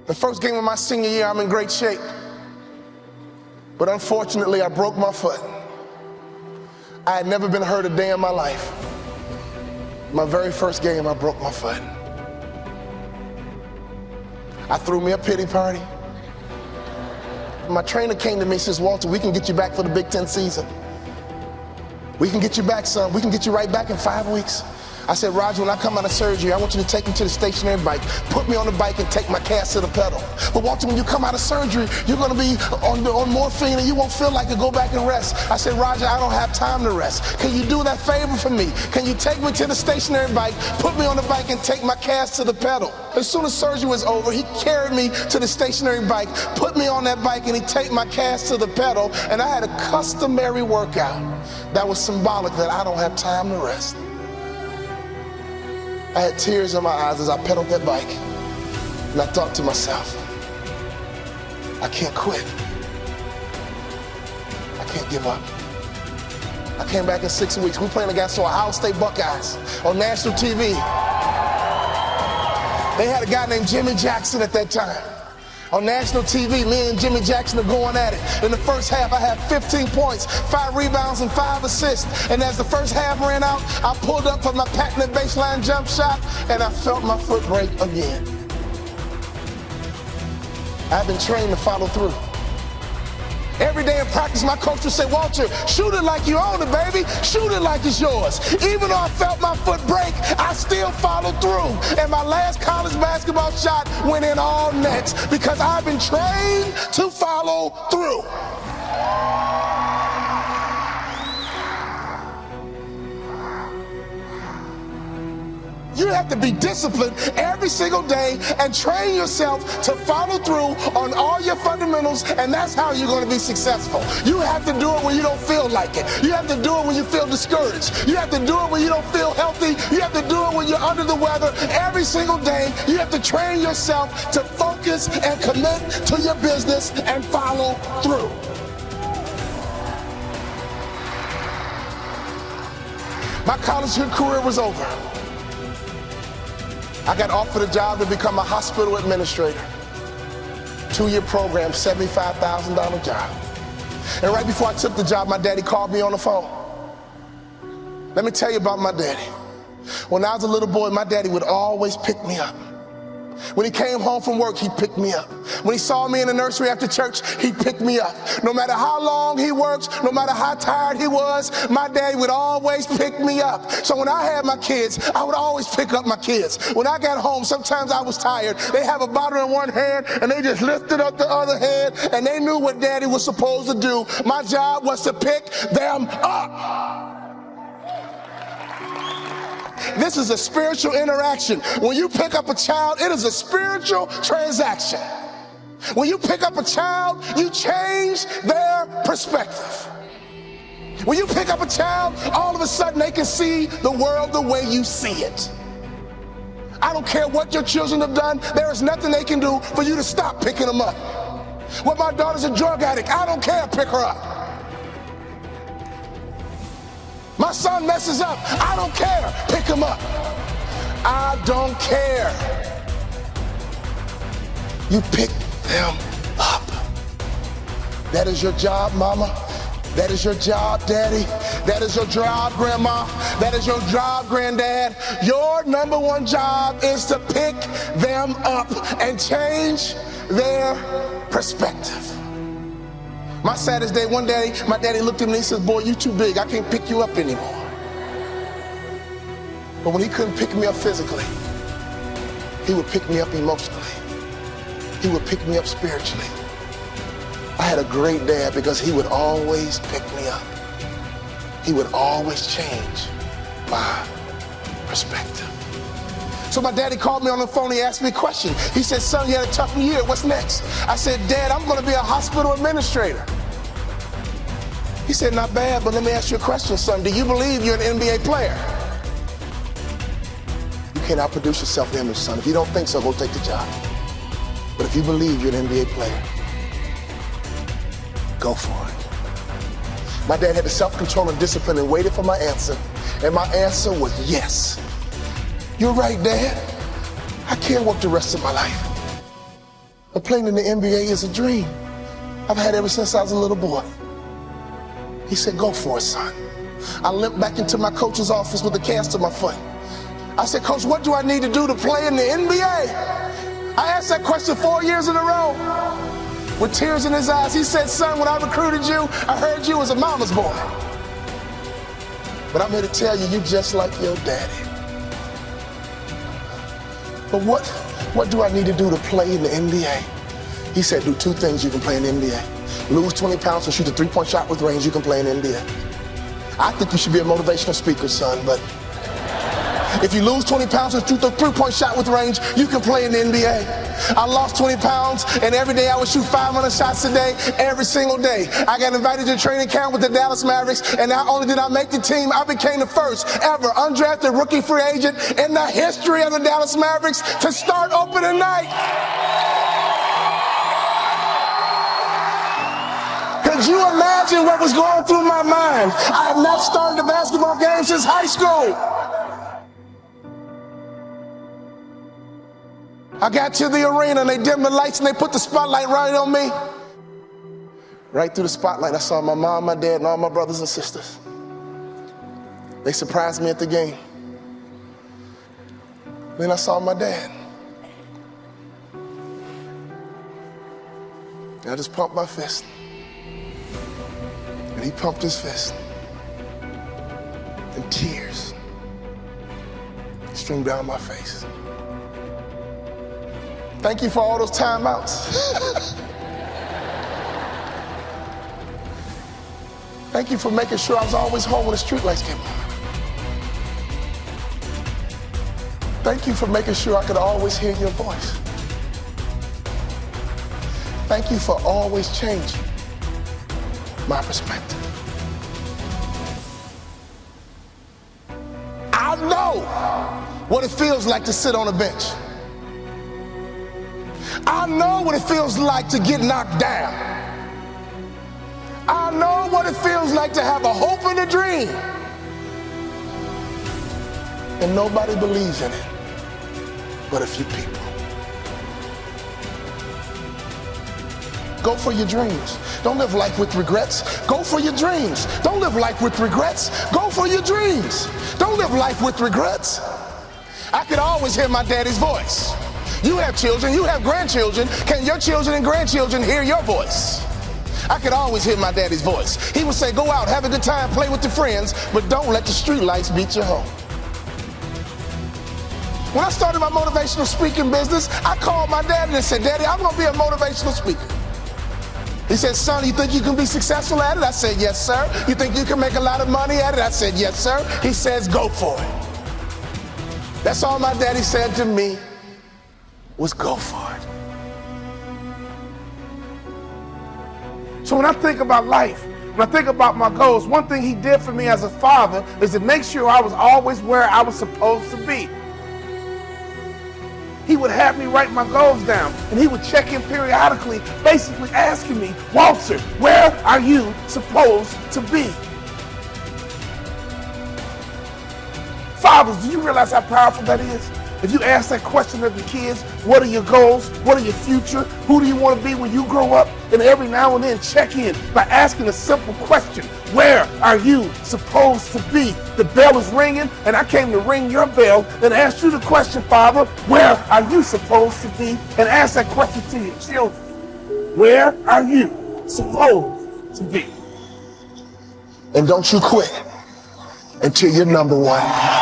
The first game of my senior year, I'm in great shape. But unfortunately, I broke my foot. I had never been hurt a day in my life. My very first game, I broke my foot. I threw me a pity party. My trainer came to me and says, Walter, we can get you back for the Big Ten season. We can get you back, son. We can get you right back in 5 weeks. I said, Roger, when I come out of surgery, I want you to take me to the stationary bike, put me on the bike and take my cast to the pedal. But Walter, when you come out of surgery, you're gonna be on morphine and you won't feel like it. Go back and rest. I said, Roger, I don't have time to rest. Can you do that favor for me? Can you take me to the stationary bike, put me on the bike and take my cast to the pedal? As soon as surgery was over, he carried me to the stationary bike, put me on that bike and he take my cast to the pedal, and I had a customary workout that was symbolic that I don't have time to rest. I had tears in my eyes as I pedaled that bike, and I thought to myself, I can't quit. I can't give up. I came back in 6 weeks. We playing against the Ohio State Buckeyes on national TV. They had a guy named Jimmy Jackson at that time. On national TV, me and Jimmy Jackson are going at it. In the first half, I had 15 points, 5 rebounds, and 5 assists. And as the first half ran out, I pulled up for my patented baseline jump shot, and I felt my foot break again. I've been trained to follow through. Every day in practice, my coach would say, Walter, shoot it like you own it, baby. Shoot it like it's yours. Even though I felt my foot break, I still followed through. And my last college basketball shot went in all nets because I've been trained to follow through. You have to be disciplined every single day and train yourself to follow through on all your fundamentals, and that's how you're going to be successful. You have to do it when you don't feel like it. You have to do it when you feel discouraged. You have to do it when you don't feel healthy. You have to do it when you're under the weather. Every single day, you have to train yourself to focus and commit to your business and follow through. My college career was over. I got offered a job to become a hospital administrator. 2-year program, $75,000 job. And right before I took the job, my daddy called me on the phone. Let me tell you about my daddy. When I was a little boy, my daddy would always pick me up. When he came home from work, he'd pick me up. When he saw me in the nursery after church, he'd pick me up. No matter how long he worked, no matter how tired he was, my daddy would always pick me up. So when I had my kids, I would always pick up my kids. When I got home, sometimes I was tired. They have a bottle in one hand, and they just lifted up the other hand, and they knew what daddy was supposed to do. My job was to pick them up. This is a spiritual interaction. When you pick up a child, it is a spiritual transaction. When you pick up a child, you change their perspective. When you pick up a child, all of a sudden they can see the world the way you see it. I don't care what your children have done, there is nothing they can do for you to stop picking them up. Well, my daughter's a drug addict, I don't care, pick her up. My son messes up, I don't care, pick him up. I don't care. You pick them up. That is your job, mama. That is your job, daddy. That is your job, grandma. That is your job, granddad. Your number one job is to pick them up and change their perspective. My saddest day, one day, my daddy looked at me and he says, boy, you too big. I can't pick you up anymore. But when he couldn't pick me up physically, he would pick me up emotionally. He would pick me up spiritually. I had a great dad because he would always pick me up. He would always change my perspective. So my daddy called me on the phone, he asked me a question. He said, son, you had a tough year, what's next? I said, Dad, I'm gonna be a hospital administrator. He said, not bad, but let me ask you a question, son. Do you believe you're an NBA player? You can't outproduce your self-image, son. If you don't think so, go take the job. But if you believe you're an NBA player, go for it. My dad had the self-control and discipline and waited for my answer. And my answer was yes. You're right, Dad. I can't work the rest of my life. But playing in the NBA is a dream I've had ever since I was a little boy. He said, go for it, son. I limped back into my coach's office with a cast on my foot. I said, Coach, what do I need to do to play in the NBA? I asked that question 4 years in a row. With tears in his eyes, he said, son, when I recruited you, I heard you was a mama's boy. But I'm here to tell you, you're just like your daddy. But what do I need to do to play in the NBA? He said, do two things you can play in the NBA. Lose 20 pounds and shoot a three-point shot with range, you can play in the NBA. I think you should be a motivational speaker, son, but if you lose 20 pounds and shoot a three-point shot with range, you can play in the NBA. I lost 20 pounds, and every day I would shoot 500 shots a day, every single day. I got invited to training camp with the Dallas Mavericks, and not only did I make the team, I became the first ever undrafted rookie free agent in the history of the Dallas Mavericks to start opening night. Could you imagine what was going through my mind? I had not started a basketball game since high school. I got to the arena and they dimmed the lights and they put the spotlight right on me. Right through the spotlight, I saw my mom, my dad, and all my brothers and sisters. They surprised me at the game. Then I saw my dad. And I just pumped my fist. And he pumped his fist. And tears streamed down my face. Thank you for all those timeouts. Thank you for making sure I was always home when the streetlights came on. Thank you for making sure I could always hear your voice. Thank you for always changing my perspective. I know what it feels like to sit on a bench. I know what it feels like to get knocked down. I know what it feels like to have a hope and a dream. And nobody believes in it but a few people. Go for your dreams. Don't live life with regrets. Go for your dreams. Don't live life with regrets. Go for your dreams. Don't live life with regrets. I could always hear my daddy's voice. You have children, you have grandchildren. Can your children and grandchildren hear your voice? I could always hear my daddy's voice. He would say, go out, have a good time, play with your friends, but don't let the street lights beat you home. When I started my motivational speaking business, I called my daddy and said, Daddy, I'm gonna be a motivational speaker. He said, son, you think you can be successful at it? I said, yes, sir. You think you can make a lot of money at it? I said, yes, sir. He says, go for it. That's all my daddy said to me was go for it. So when I think about life, when I think about my goals, one thing he did for me as a father is to make sure I was always where I was supposed to be. He would have me write my goals down, and he would check in periodically, basically asking me, Walter, where are you supposed to be? Fathers, do you realize how powerful that is? If you ask that question of your kids, what are your goals? What are your future? Who do you want to be when you grow up? And every now and then check in by asking a simple question. Where are you supposed to be? The bell is ringing, and I came to ring your bell and ask you the question, Father, where are you supposed to be? And ask that question to your children. Where are you supposed to be? And don't you quit until you're number one.